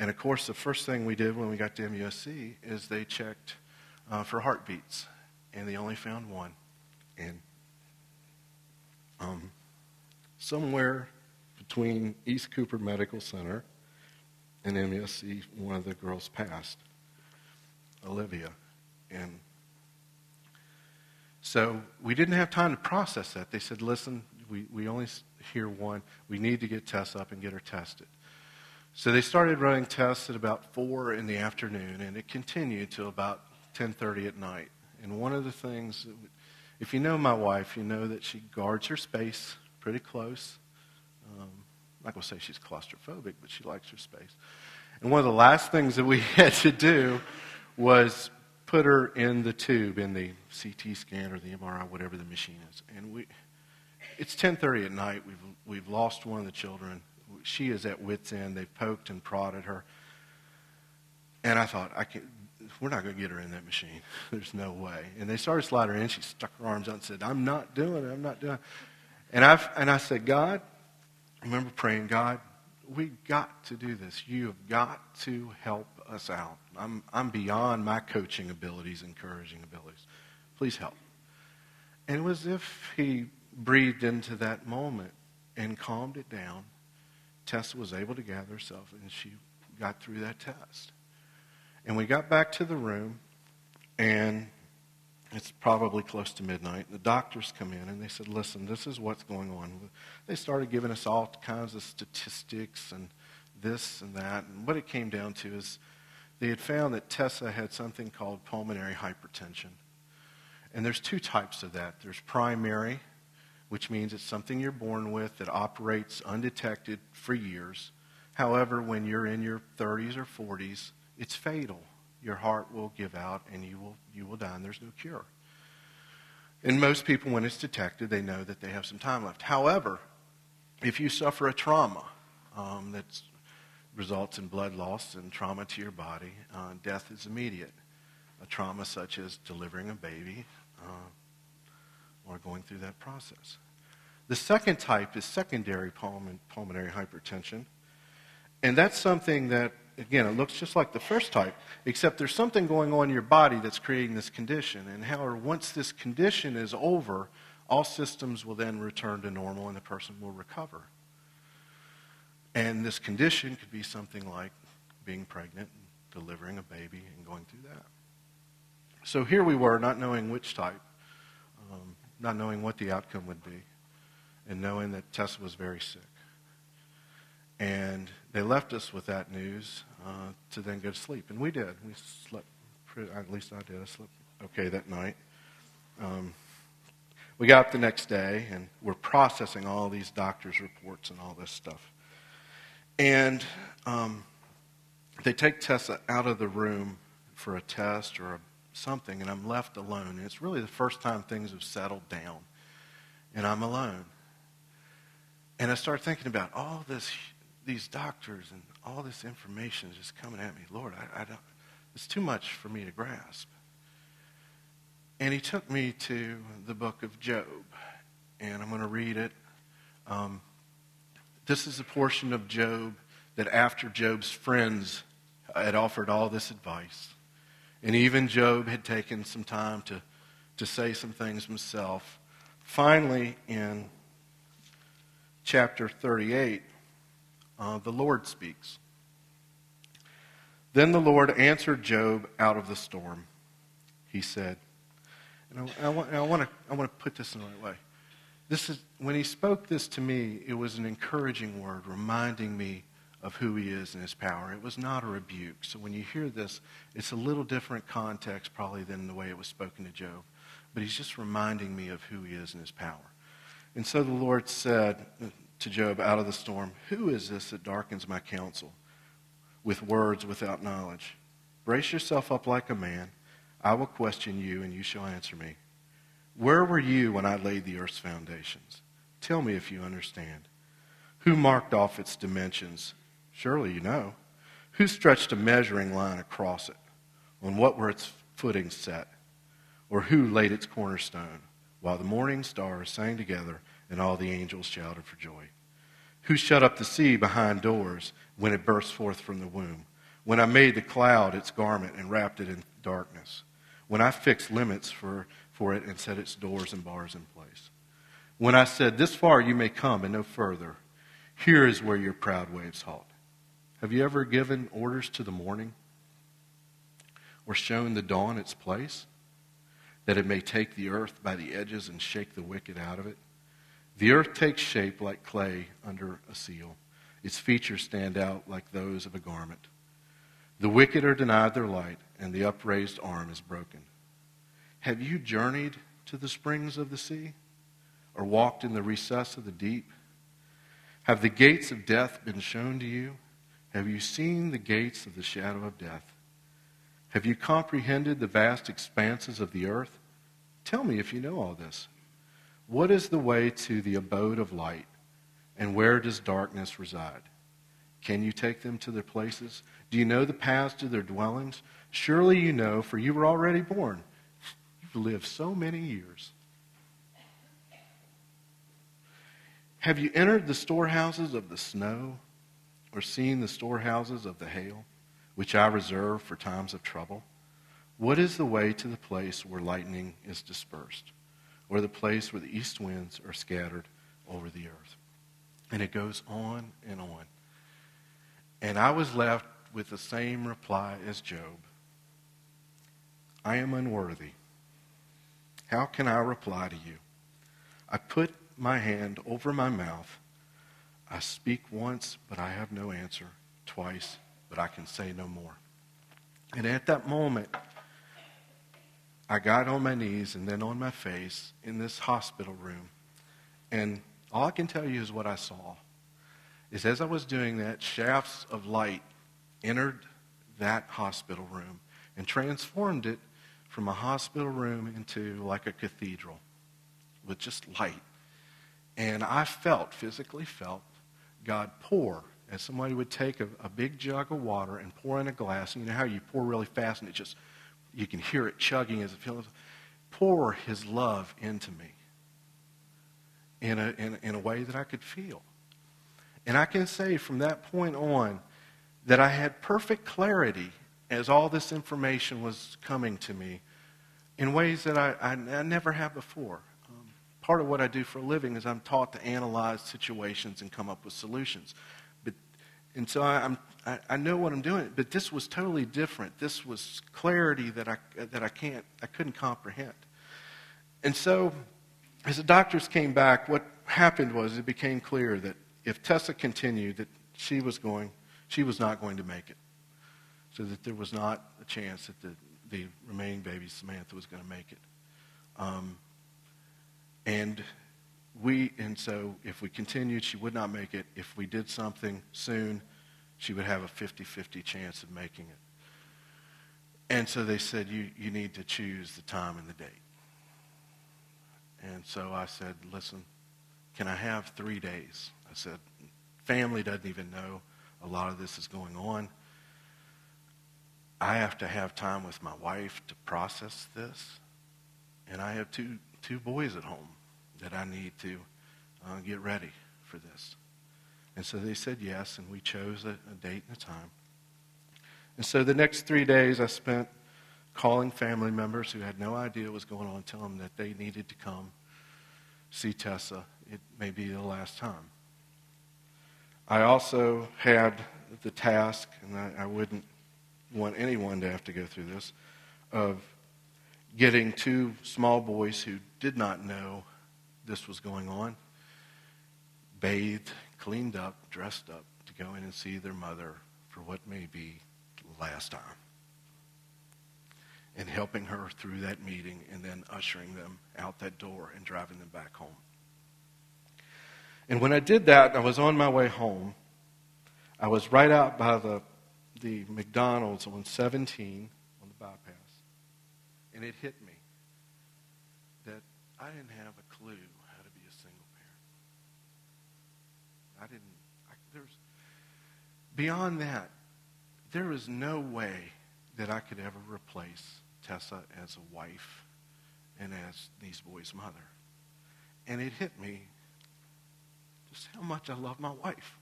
And of course, the first thing we did when we got to MUSC is they checked for heartbeats, and they only found one. And somewhere between East Cooper Medical Center and MUSC, one of the girls passed, Olivia. And so we didn't have time to process that. They said, listen, we only hear one. We need to get Tess up and get her tested. So they started running tests at about 4 in the afternoon, and it continued till about 10:30 at night. And one of the things, if you know my wife, you know that she guards her space pretty close. I'm not going to say she's claustrophobic, but she likes her space. And one of the last things that we had to do was put her in the tube, in the CT scan or the MRI, whatever the machine is. And it's 10:30 at night. We've lost one of the children. She is at wit's end. They've poked and prodded her. And I thought, we're not going to get her in that machine. There's no way. And they started sliding her in. She stuck her arms out and said, I'm not doing it. I'm not doing it. And I said, God, I remember praying, God, we got to do this. You have got to help us out. I'm beyond my coaching abilities, encouraging abilities. Please help. And it was as if he breathed into that moment and calmed it down. Tessa was able to gather herself, and she got through that test. And we got back to the room, and it's probably close to midnight. The doctors come in, and they said, listen, this is what's going on. They started giving us all kinds of statistics and this and that. And what it came down to is they had found that Tessa had something called pulmonary hypertension. And there's 2 types of that. There's primary, which means it's something you're born with that operates undetected for years. However, when you're in your 30s or 40s, it's fatal. Your heart will give out and you will die, and there's no cure. And most people, when it's detected, they know that they have some time left. However, if you suffer a trauma that results in blood loss and trauma to your body, death is immediate. A trauma such as delivering a baby or going through that process. The second type is secondary pulmonary hypertension. And that's something that, again, it looks just like the first type, except there's something going on in your body that's creating this condition. And however, once this condition is over, all systems will then return to normal and the person will recover. And this condition could be something like being pregnant, and delivering a baby, and going through that. So here we were, not knowing which type, not knowing what the outcome would be, and knowing that Tessa was very sick. And they left us with that news to then go to sleep. And we did. We slept, at least I did. I slept okay that night. We got up the next day, and we're processing all these doctors' reports and all this stuff. And they take Tessa out of the room for a test or something, and I'm left alone. And it's really the first time things have settled down, and I'm alone. And I start thinking about all these doctors and all this information is just coming at me. Lord, I don't. It's too much for me to grasp. And he took me to the book of Job, and I'm going to read it. This is a portion of Job that after Job's friends had offered all this advice, and even Job had taken some time to say some things himself. Finally, in chapter 38, the Lord speaks. Then the Lord answered Job out of the storm. He said, and I want to put this in the right way. This is when he spoke this to me, it was an encouraging word, reminding me of who he is and his power. It was not a rebuke. So when you hear this, it's a little different context probably than the way it was spoken to Job. But he's just reminding me of who he is and his power. And so the Lord said to Job out of the storm, who is this that darkens my counsel with words without knowledge? Brace yourself up like a man. I will question you, and you shall answer me. Where were you when I laid the earth's foundations? Tell me if you understand. Who marked off its dimensions? Surely you know. Who stretched a measuring line across it? On what were its footings set? Or who laid its cornerstone? While the morning stars sang together and all the angels shouted for joy. Who shut up the sea behind doors when it burst forth from the womb? When I made the cloud its garment and wrapped it in darkness. When I fixed limits for it and set its doors and bars in place. When I said, this far you may come and no further. Here is where your proud waves halt. Have you ever given orders to the morning? Or shown the dawn its place? That it may take the earth by the edges and shake the wicked out of it? The earth takes shape like clay under a seal. Its features stand out like those of a garment. The wicked are denied their light, and the upraised arm is broken. Have you journeyed to the springs of the sea, or walked in the recess of the deep? Have the gates of death been shown to you? Have you seen the gates of the shadow of death? Have you comprehended the vast expanses of the earth? Tell me if you know all this. What is the way to the abode of light, and where does darkness reside? Can you take them to their places? Do you know the paths to their dwellings? Surely you know, for you were already born. You've lived so many years. Have you entered the storehouses of the snow, or seen the storehouses of the hail, which I reserve for times of trouble? What is the way to the place where lightning is dispersed, or the place where the east winds are scattered over the earth? And it goes on and on. And I was left with the same reply as Job. I am unworthy. How can I reply to you? I put my hand over my mouth. I speak once, but I have no answer. Twice, but I can say no more. And at that moment, I got on my knees and then on my face in this hospital room. And all I can tell you is what I saw. Is as I was doing that, shafts of light entered that hospital room and transformed it from a hospital room into like a cathedral with just light. And I physically felt, God pour, as somebody would take a big jug of water and pour in a glass. And you know how you pour really fast and it just, you can hear it chugging as it fills. Pour his love into me in a way that I could feel. And I can say from that point on that I had perfect clarity as all this information was coming to me in ways that I never have before. Part of what I do for a living is I'm taught to analyze situations and come up with solutions. And so I know what I'm doing, but this was totally different. This was clarity that I couldn't comprehend. And so as the doctors came back, what happened was it became clear that if Tessa continued, that she was not going to make it. So that there was not a chance that the remaining baby, Samantha, was going to make it. And so if we continued, she would not make it. If we did something soon, she would have a 50-50 chance of making it. And so they said, you need to choose the time and the date. And so I said, listen, can I have 3 days? I said, family doesn't even know a lot of this is going on. I have to have time with my wife to process this. And I have two boys at home that I need to get ready for this. And so they said yes, and we chose a date and a time. And so the next 3 days I spent calling family members who had no idea what was going on, telling them that they needed to come see Tessa. It may be the last time. I also had the task, and I wouldn't want anyone to have to go through this, of getting 2 small boys who did not know this was going on, bathed, cleaned up, dressed up, to go in and see their mother for what may be the last time. And helping her through that meeting and then ushering them out that door and driving them back home. And when I did that, I was on my way home. I was right out by the McDonald's on 17 on the bypass. And it hit me that I didn't have a clue how to be a single parent. Beyond that, there is no way that I could ever replace Tessa as a wife and as these boys' mother. And it hit me just how much I love my wife.